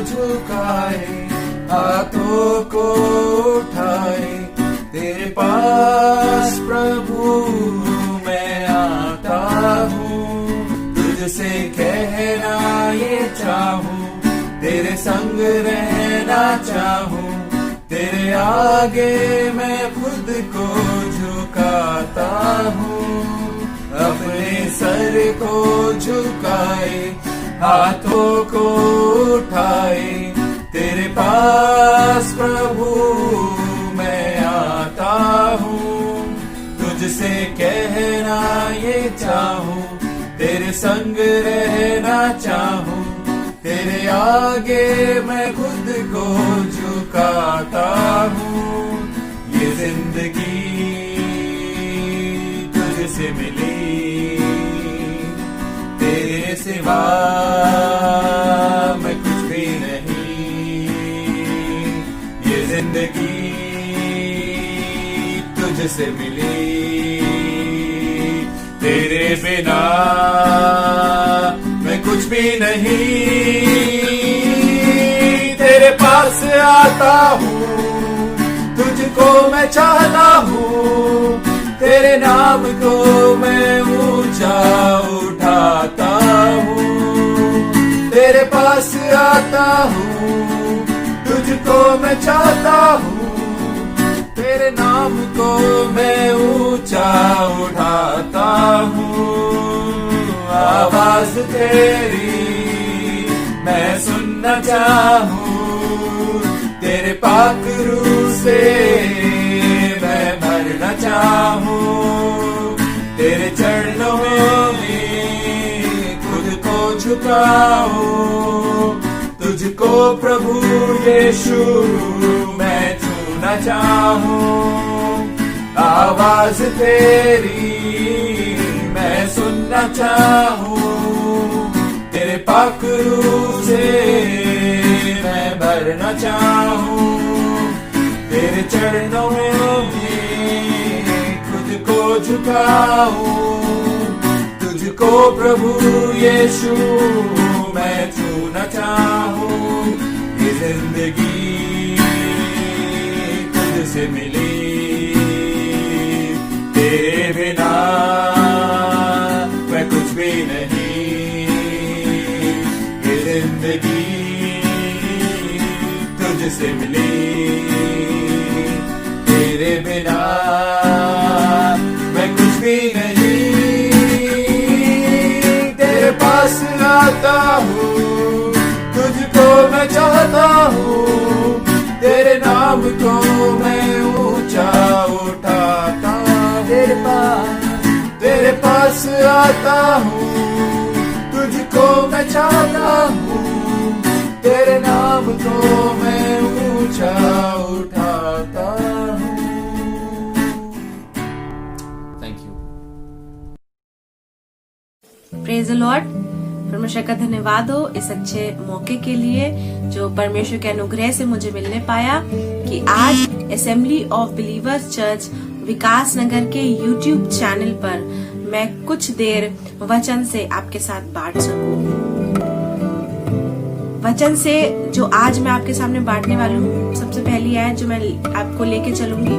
झुकाए, हाथों को उठाए, तेरे पास प्रभु मैं आता हूँ। तुझसे कहना ये चाहूँ, तेरे संग रहना चाहूँ, तेरे आगे मैं खुद को झुकाता हूँ। अपने सर को झुकाए, हाथों को उठाए, तेरे पास प्रभु मैं आता हूँ। तुझसे कहना ये चाहूँ, तेरे संग रहना चाहूँ, तेरे आगे मैं खुद को झुकाता हूँ। ये जिंदगी तुझसे मिली, तेरे सिवा मैं कुछ भी नहीं। ये जिंदगी तुझसे मिली, तेरे बिना मैं कुछ भी नहीं। तेरे पास आता हूँ, तुझको मैं चाहता हूँ, तेरे नाम को मैं ऊंचा उठाता हूँ। तेरे पास आता हूँ, तुझको मैं चाहता हूँ, तेरे नाम को मैं ऊंचा उठाता हूँ। आवाज तेरी मैं सुनना चाहूँ, तेरे पाक रूह से मैं भरना चाहूँ। तेरे चरणों में खुद को झुकाऊँ, तुझको प्रभु यीशु मैं छूना चाहूँ। आवाज तेरी मैं सुनना चाहूँ, तेरे पाक रूह से मैं भरना चाहूँ। तेरे चरणों में खुद को झुकाऊँ, तुझको प्रभु यीशु मैं छूना चाहूँ। ये जिंदगी तुझसे मिली, तेरे बिना मैं कुछ भी नहीं। ये जिंदगी तुझसे मिली, तेरे बिना मैं कुछ भी नहीं। तेरे पास आता हूँ, तुझको मैं चाहता हूँ, तेरे नाम को मैं ऊंचा उठाता हूँ। तेरे पास आता हूँ, तुझको मैं चाहता हूँ, तेरे नाम को मैं ऊंचा उठाता हूँ। Thank you. Praise the Lord. परमेश्वर का धन्यवाद हो इस अच्छे मौके के लिए जो परमेश्वर के अनुग्रह से मुझे मिलने पाया कि आज असेंबली ऑफ बिलीवर्स चर्च विकास नगर के YouTube चैनल पर मैं कुछ देर वचन से आपके साथ बांट सकूं। वचन से जो आज मैं आपके सामने बांटने वाली हूँ, सबसे पहली आयत जो मैं आपको लेके चलूंगी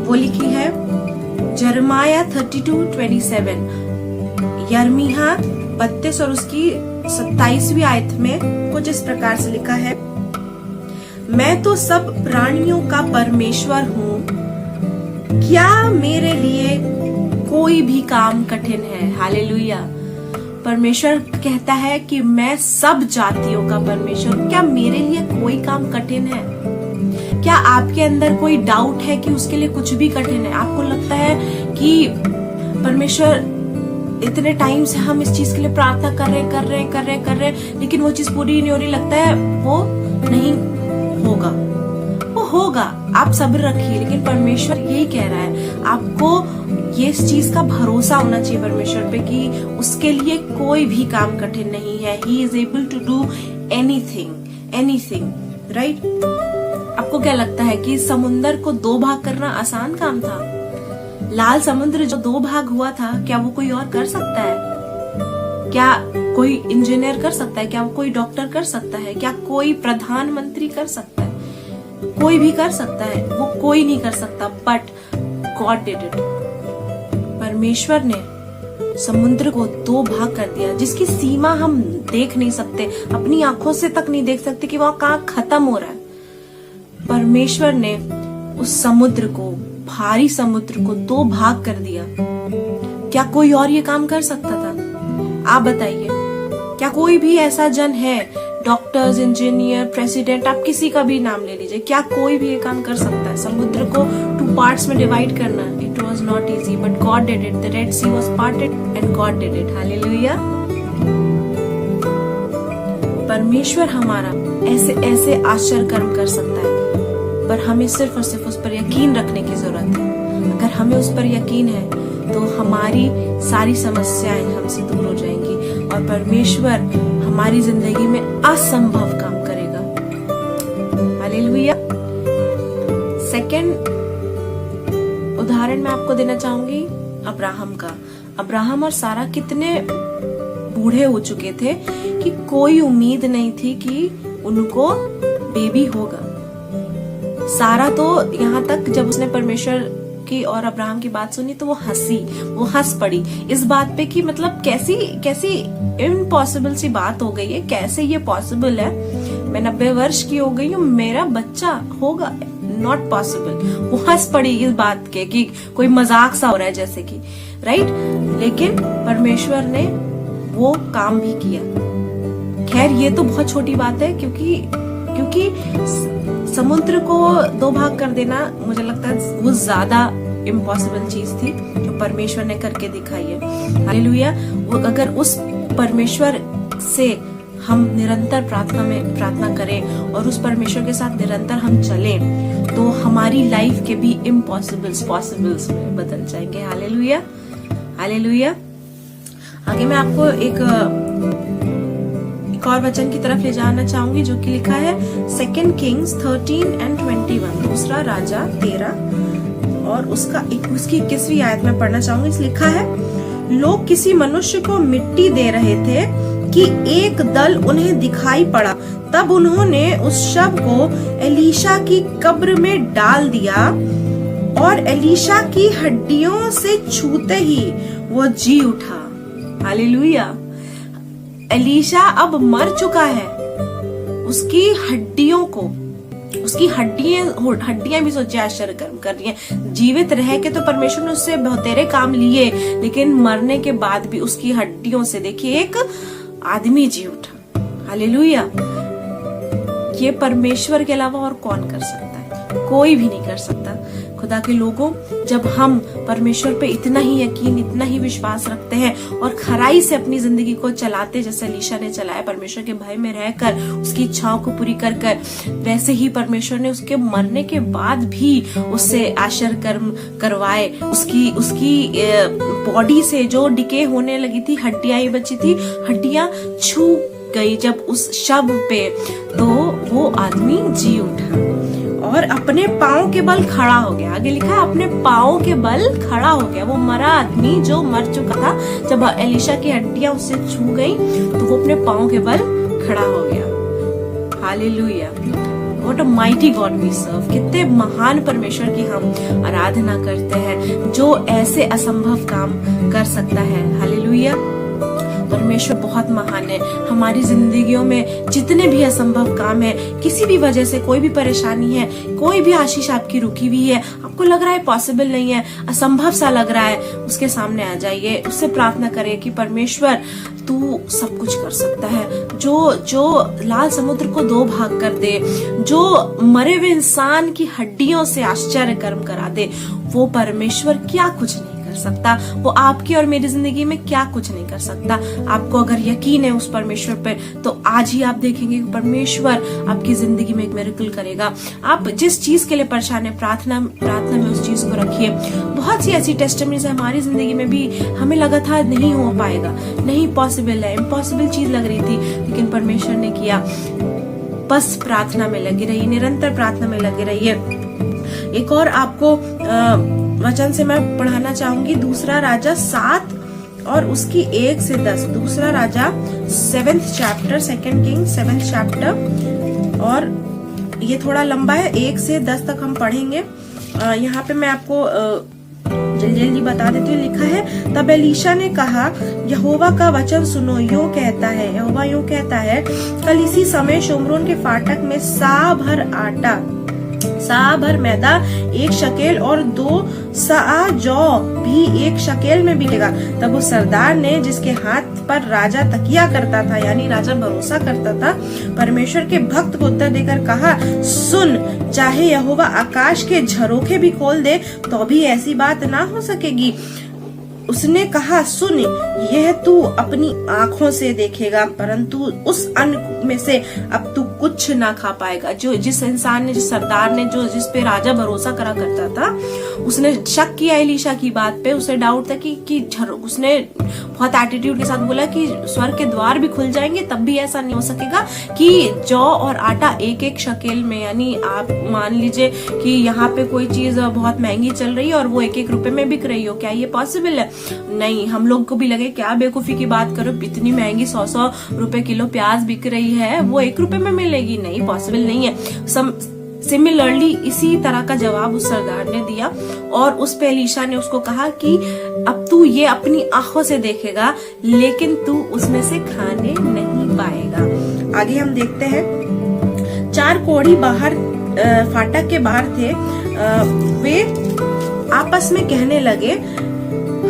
वो लिखी है यिर्मयाह 32:27। यिर्मयाह 32 और उसकी 27वीं आयत में कुछ इस प्रकार से लिखा है, मैं तो सब प्राणियों का परमेश्वर हूँ, क्या मेरे लिए कोई भी काम कठिन है। हालेलुया। परमेश्वर कहता है कि मैं सब जातियों का परमेश्वर हूँ, क्या मेरे लिए कोई काम कठिन है। क्या आपके अंदर कोई डाउट है कि उसके लिए कुछ भी कठिन है? आपको लगता है कि परमेश्वर इतने टाइम से हम इस चीज के लिए प्रार्थना कर रहे हैं लेकिन वो चीज पूरी नहीं हो रही, लगता है वो नहीं होगा। वो होगा, आप सब्र रखिए। लेकिन परमेश्वर यही कह रहा है, आपको ये इस चीज का भरोसा होना चाहिए परमेश्वर पे कि उसके लिए कोई भी काम कठिन नहीं है। He is able to do anything, right. आपको क्या लगता है कि समुंदर को 2 भाग करना आसान काम था? लाल समुद्र जो 2 भाग हुआ था, क्या वो कोई और कर सकता है? क्या कोई इंजीनियर कर सकता है क्या? कोई डॉक्टर कर सकता है क्या? कोई प्रधानमंत्री कर सकता है? कोई भी कर सकता है, वो कोई नहीं कर सकता, बट गॉड डिड इट। परमेश्वर ने समुद्र को 2 भाग कर दिया, जिसकी सीमा हम देख नहीं सकते, अपनी आंखों से तक नहीं देख सकते कि वहां कहाँ खत्म हो रहा है। परमेश्वर ने उस समुद्र को, भारी समुद्र को 2 भाग कर दिया। क्या कोई और ये काम कर सकता था? आप बताइए, क्या कोई भी ऐसा जन है, डॉक्टर्स, इंजीनियर, प्रेसिडेंट, आप किसी का भी नाम ले लीजिए, क्या कोई भी ये काम कर सकता है? समुद्र को 2 पार्ट्स में डिवाइड करना, it was not easy, but God did it. The Red Sea was parted and God did it. Hallelujah. परमेश्वर हमारा ऐसे ऐसे आश्चर्य कर्म कर सकता है, पर हमें सिर्फ और सिर्फ उस पर यकीन रखने की जरूरत है। अगर हमें उस पर यकीन है तो हमारी सारी समस्याएं हमसे दूर हो जाएंगी और परमेश्वर हमारी जिंदगी में असंभव काम करेगा। हालेलुया। सेकंड उदाहरण मैं आपको देना चाहूंगी अब्राहम का। अब्राहम और सारा कितने बूढ़े हो चुके थे कि कोई उम्मीद नहीं थी कि उनको बेबी होगा। सारा तो यहाँ तक जब उसने परमेश्वर की और अब्राहम की बात सुनी तो वो हंस पड़ी इस बात पे कि मतलब कैसी इम्पॉसिबल सी बात हो गई है, कैसे ये पॉसिबल है, मैं 90 वर्ष की हो गई हूँ, मेरा बच्चा होगा, नॉट पॉसिबल। वो हंस पड़ी इस बात के कि कोई मजाक सा हो रहा है जैसे कि, राइट। लेकिन परमेश्वर ने वो काम भी किया। खैर ये तो बहुत छोटी बात है, क्योंकि समुद्र को 2 भाग कर देना मुझे लगता है वो ज्यादा इम्पॉसिबल चीज थी जो परमेश्वर ने करके दिखाई है। हालेलुया। वो अगर उस परमेश्वर से हम निरंतर प्रार्थना करें और उस परमेश्वर के साथ निरंतर हम चलें तो हमारी लाइफ के भी इम्पॉसिबल्स पॉसिबल्स में बदल जाएंगे। Hallelujah, hallelujah. आगे मैं आपको एक और वचन की तरफ ले जाना चाहूंगी जो कि लिखा है 2 किंग्स 13:21, दूसरा राजा 13 और उसकी 21वीं आयत में पढ़ना चाहूंगी। इस लिखा है, लोग किसी मनुष्य को मिट्टी दे रहे थे कि एक दल उन्हें दिखाई पड़ा, तब उन्होंने उस शव को एलीशा की कब्र में डाल दिया और एलीशा की हड्डियों से छूते ही वो जी उठा। हालेलुया। एलीशा अब मर चुका है, उसकी हड्डियां भी सोचे आश्चर्य कर्म कर रही हैं। जीवित रह के तो परमेश्वर ने उससे बहुतेरे काम लिए, लेकिन मरने के बाद भी उसकी हड्डियों से देखिए एक आदमी जी उठा। हालेलुया। ये परमेश्वर के अलावा और कौन कर सकता है? कोई भी नहीं कर सकता। खुदा के लोगों, जब हम परमेश्वर पे इतना ही यकीन, इतना ही विश्वास रखते हैं और खराई से अपनी जिंदगी को चलाते जैसे एलीशा ने चलाया, परमेश्वर के भय में रहकर उसकी इच्छाओं को पूरी कर वैसे ही परमेश्वर ने उसके मरने के बाद भी उससे आश्चर्य कर्म करवाए। उसकी बॉडी से जो डिके होने लगी थी, हड्डियां ही बची थी, हड्डियां छू गई जब उस शव पे, तो वो आदमी जी उठा और अपने पाँव के बल खड़ा हो गया। आगे लिखा है अपने पाँव के बल खड़ा हो गया। वो मरा आदमी जो मर चुका था, जब एलीशा की हड्डियां उससे छू गई तो वो अपने पाँव के बल खड़ा हो गया। Hallelujah. What a mighty God we serve. कितने महान परमेश्वर की हम आराधना करते हैं जो ऐसे असंभव काम कर सकता है। हालेलुया। परमेश्वर बहुत महान है। हमारी जिंदगियों में जितने भी असंभव काम है, किसी भी वजह से कोई भी परेशानी है, कोई भी आशीष आपकी रुकी हुई है, आपको लग रहा है पॉसिबल नहीं है, असंभव सा लग रहा है, उसके सामने आ जाइए, उससे प्रार्थना करिए कि परमेश्वर तू सब कुछ कर सकता है। जो लाल समुद्र को 2 भाग कर दे, जो मरे हुए इंसान की हड्डियों से आश्चर्य कर्म करा दे, वो परमेश्वर क्या कुछ नहीं कर सकता? वो आपकी और मेरी जिंदगी में क्या कुछ नहीं कर सकता? आपको अगर यकीन है उस परमेश्वर पर, तो आज ही आप देखेंगे कि परमेश्वर आपकी जिंदगी में एक मिरेकल करेगा। आप जिस चीज के लिए परेशान है, प्रार्थना में उस चीज को रखिए। बहुत सी ऐसी टेस्टिमनीज हमारी जिंदगी में भी हमें लगा था नहीं हो पाएगा, नहीं पॉसिबल है, इम्पॉसिबल चीज लग रही थी, लेकिन परमेश्वर ने किया। बस प्रार्थना में लगी रहिए, निरंतर प्रार्थना में लगे रहिए। एक और आपको वचन से मैं पढ़ाना चाहूंगी, दूसरा राजा 7 और उसकी 1 से 10, दूसरा राजा 7th chapter, 2 king 7th chapter, और ये थोड़ा लंबा है, 1 से 10 तक हम पढ़ेंगे। यहाँ पे मैं आपको जल्दी जल्दी बता देती हूँ। लिखा है, तब एलीशा ने कहा, यहोवा का वचन सुनो, यूं कहता है, यहोवा यूं कहता है, कल इसी समय शोमरोन के फाटक में सा भर आटा, सा भर मैदा 1 शकेल और 2 सा जौ भी 1 शकेल में बिकेगा। तब उस सरदार ने, जिसके हाथ पर राजा तकिया करता था, यानी राजा भरोसा करता था, परमेश्वर के भक्त को उत्तर देकर कहा, सुन, चाहे यहोवा आकाश के झरोखे भी खोल दे तो भी ऐसी बात ना हो सकेगी। उसने कहा, सुन, यह तू अपनी आंखों से देखेगा, परंतु उस अन्न में से अब तू कुछ ना खा पाएगा। जो जिस इंसान ने, जिस सरदार ने, जो जिस पे राजा भरोसा करा करता था, उसने शक किया एलीशा की बात पे, उसे डाउट था कि उसने बहुत एटीट्यूड के साथ बोला कि स्वर्ग के द्वार भी खुल जाएंगे तब भी ऐसा नहीं हो सकेगा कि जौ और आटा 1-1 शकेल में, यानी आप मान लीजिए कि यहाँ पे कोई चीज बहुत महंगी चल रही है और वो 1-1 रुपए में बिक रही हो, क्या ये पॉसिबल है? नहीं, हम लोग को भी लगे क्या बेवकूफी की बात करो, इतनी महंगी 100-100 रुपए किलो प्याज बिक रही है, वो 1 रुपए में मिलेगी? नहीं, पॉसिबल नहीं है। सिमिलरली इसी तरह का जवाब उस सरदार ने दिया, और उस पे एलीशा ने उसको कहा कि अब तू ये अपनी आंखों से देखेगा, लेकिन तू उसमें से खाने नहीं पाएगा। आगे हम देखते हैं, 4 कोढ़ी बाहर फाटक के बाहर थे। वे आपस में कहने लगे,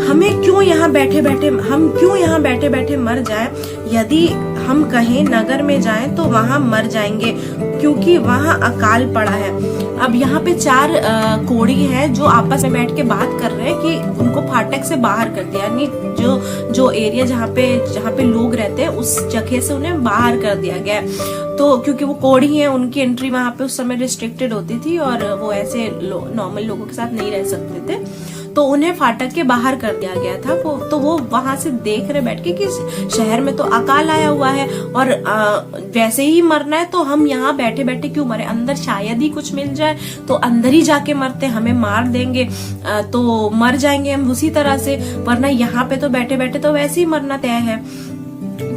हम क्यों यहाँ बैठे बैठे मर जाएं? यदि हम कहीं नगर में जाएं तो वहाँ मर जाएंगे, क्योंकि वहाँ अकाल पड़ा है। अब यहाँ पे 4 कोढ़ी हैं जो आपस में बैठ के बात कर रहे हैं कि उनको फाटक से बाहर कर दिया, यानी जो एरिया जहाँ पे लोग रहते हैं उस जगह से उन्हें बाहर कर दिया गया। तो क्योंकि वो कोढ़ी हैं, उनकी एंट्री वहाँ पे उस समय रिस्ट्रिक्टेड होती थी और वो ऐसे नॉर्मल लोगों के साथ नहीं रह सकते थे, तो उन्हें फाटक के बाहर कर दिया गया था। तो वो वहां से देख रहे बैठ के कि शहर में तो अकाल आया हुआ है और वैसे ही मरना है, तो हम यहाँ बैठे बैठे क्यों मरे? अंदर शायद ही कुछ मिल जाए तो अंदर ही जाके मरते, हमें मार देंगे तो मर जाएंगे हम उसी तरह से, वरना यहाँ पे तो बैठे बैठे तो वैसे ही मरना तय है।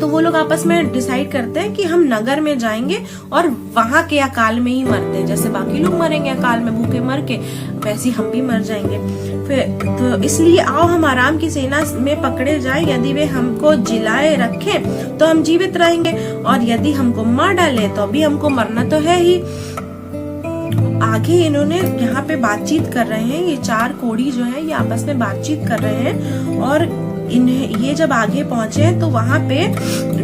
तो वो लोग आपस में डिसाइड करते हैं कि हम नगर में जाएंगे और वहां के अकाल में ही मरते हैं, जैसे बाकी लोग मरेंगे अकाल में भूखे मर के, वैसे हम भी मर जाएंगे। फिर तो इसलिए आओ हम आराम की सेना में पकड़े जाएं, यदि वे हमको जिलाए रखें तो हम जीवित रहेंगे, और यदि हमको मार डाले तो भी हमको मरना तो है ही। आगे इन्होंने यहाँ पे बातचीत कर रहे हैं, ये 4 कोढ़ी जो है ये आपस में बातचीत कर रहे हैं, और ये जब आगे पहुंचे तो वहां पे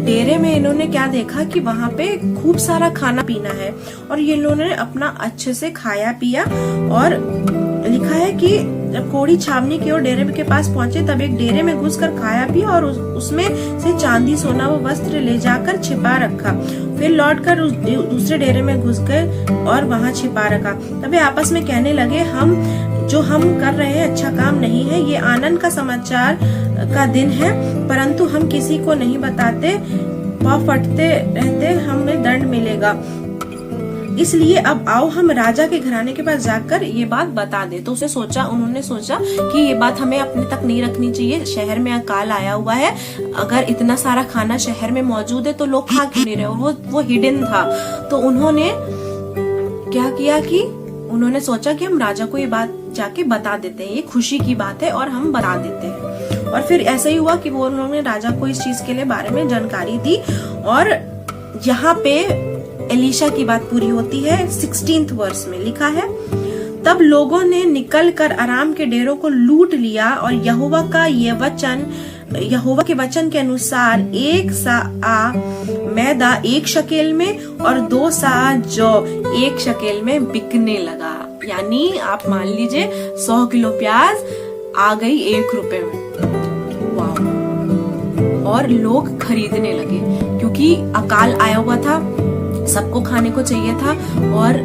डेरे में इन्होंने क्या देखा कि वहां पे खूब सारा खाना पीना है, और ये इन्होंने अपना अच्छे से खाया पिया। और लिखा है कि जब कोढ़ी छावनी की ओर डेरे के पास पहुंचे तब एक डेरे में घुसकर खाया पिया और उसमें से चांदी सोना व वस्त्र ले जाकर छिपा रखा। फिर लौटकर उस दूसरे डेरे में घुस गए और वहां छिपा रखा। तभी आपस में कहने लगे, हम कर रहे हैं अच्छा काम नहीं है, ये आनंद का समाचार का दिन है, परंतु हम किसी को नहीं बताते, पाँव फटते रहते हमें दंड मिलेगा। इसलिए अब आओ हम राजा के घराने के पास जाकर ये बात बता दे। तो उन्होंने सोचा कि ये बात हमें अपने तक नहीं रखनी चाहिए, शहर में अकाल आया हुआ है, अगर इतना सारा खाना शहर में मौजूद है तो लोग खा क्यों नहीं रहे, और वो हिडन था। तो उन्होंने क्या किया कि उन्होंने सोचा कि हम राजा को ये बात जाके बता देते हैं, ये खुशी की बात है और हम बता देते हैं। और फिर ऐसा ही हुआ कि उन्होंने राजा को इस चीज के बारे में जानकारी दी, और यहाँ पे एलीशा की बात पूरी होती है। 16th वर्ष में लिखा है, तब लोगों ने निकलकर आराम के डेरों को लूट लिया और यहोवा के वचन के अनुसार 1 सा मैदा 1 शकेल में और 2 सा जौ 1 शकेल में बिकने लगा। यानी आप मान लीजिए 100 किलो प्याज आ गई 1 रुपए में। वाह! और लोग खरीदने लगे क्योंकि अकाल आया हुआ था, सबको खाने को चाहिए था, और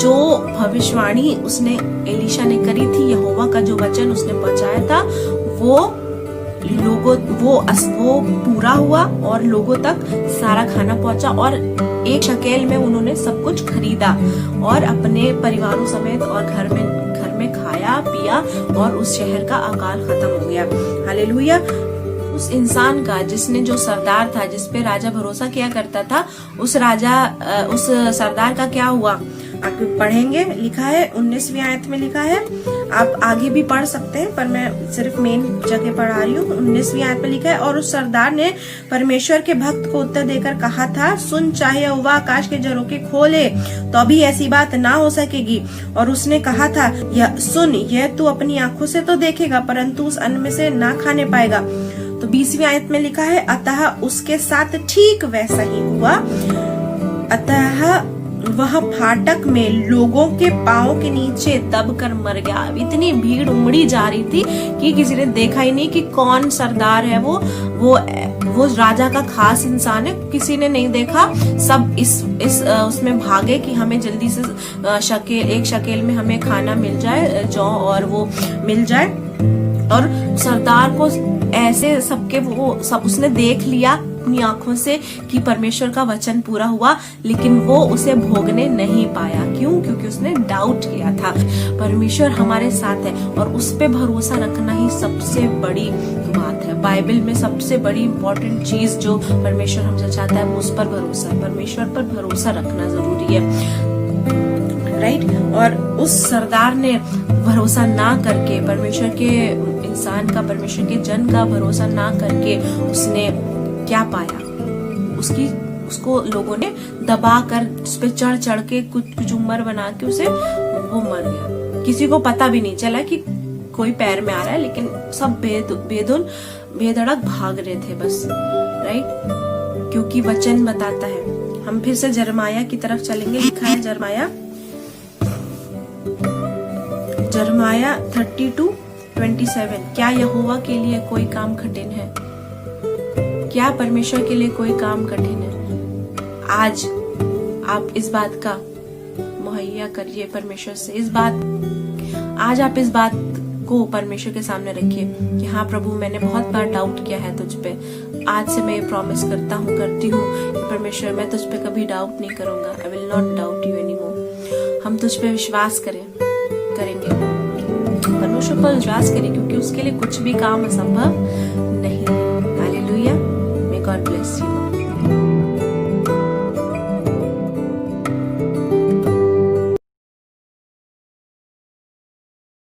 जो भविष्यवाणी उसने एलीशा ने करी थी, यहोवा का जो वचन उसने पहुंचाया था, वो पूरा हुआ और लोगों तक सारा खाना पहुंचा, और 1 शकेल में उन्होंने सब कुछ खरीदा और अपने परिवारों समेत और घर में खाया पिया, और उस शहर का अकाल खत्म हो गया। हालेलुया! उस इंसान का जिसने, जो सरदार था, जिसपे राजा भरोसा किया करता था, उस सरदार का क्या हुआ? आप पढ़ेंगे, लिखा है 19वीं आयत में लिखा है। आप आगे भी पढ़ सकते हैं, पर मैं सिर्फ मेन जगह पढ़ा रही हूँ। 19वीं आयत में लिखा है, और उस सरदार ने परमेश्वर के भक्त को उत्तर देकर कहा था, सुन, चाहे यहोवा आकाश के झरोखे खोले तो भी ऐसी बात ना हो सकेगी। और उसने कहा था, सुन, यह तू अपनी आंखों से तो देखेगा, परंतु उस अन्न में से ना खाने पाएगा। तो 20वीं आयत में लिखा है, अतः उसके साथ ठीक वैसा ही हुआ। अतः वह फाटक में लोगों के पांव के नीचे दबकर मर गया। इतनी भीड़ उमड़ी जा रही थी कि किसी ने देखा ही नहीं कि कौन सरदार है वो राजा का खास इंसान है, किसी ने नहीं देखा। सब इस उसमें भागे कि हमें जल्दी से एक शकेल में हमें खाना मिल जाए, जौ और वो मिल जाए। और सरदार को ऐसे सब उसने देख लिया अपनी आंखों से कि परमेश्वर का वचन पूरा हुआ, लेकिन वो उसे भोगने नहीं पाया। क्यों? क्योंकि उसने डाउट किया था। परमेश्वर हमारे साथ है और उस पे भरोसा रखना ही सबसे बड़ी बात है। बाइबल में सबसे बड़ी इंपॉर्टेंट चीज जो परमेश्वर हमसे चाहता है, उस पर भरोसा है। परमेश्वर पर भरोसा रखना जरूरी है, राइट? और उस सरदार ने भरोसा ना करके, परमेश्वर के इंसान का, परमेश्वर के जन का भरोसा ना करके उसने क्या पाया? उसको लोगों ने दबा कर, उस पे चढ़ के कुछ उम्र बना के वो मर गया। किसी को पता भी नहीं चला कि कोई पैर में आ रहा है, लेकिन सब बेधड़क भाग रहे थे बस, राइट? क्योंकि वचन बताता है। हम फिर से जरमाया की तरफ चलेंगे। लिखा है जरमाया 32:27, क्या यहोवा के लिए कोई काम कठिन है? क्या परमेश्वर के लिए कोई काम कठिन है? आज आप इस बात का मुहैया करिए परमेश्वर से। आज आप इस बात को परमेश्वर के सामने रखिए कि हाँ प्रभु, मैंने बहुत बार डाउट किया है तुझ पे। आज से मैं प्रॉमिस करती हूँ कि परमेश्वर, मैं तुझ पे कभी डाउट नहीं करूंगा। I will not doubt you anymore. हम तुझ पे विश्वास करेंगे, परमेश्वर पर विश्वास करें, क्योंकि उसके लिए कुछ भी काम असंभव नहीं है। Hallelujah. May God bless you.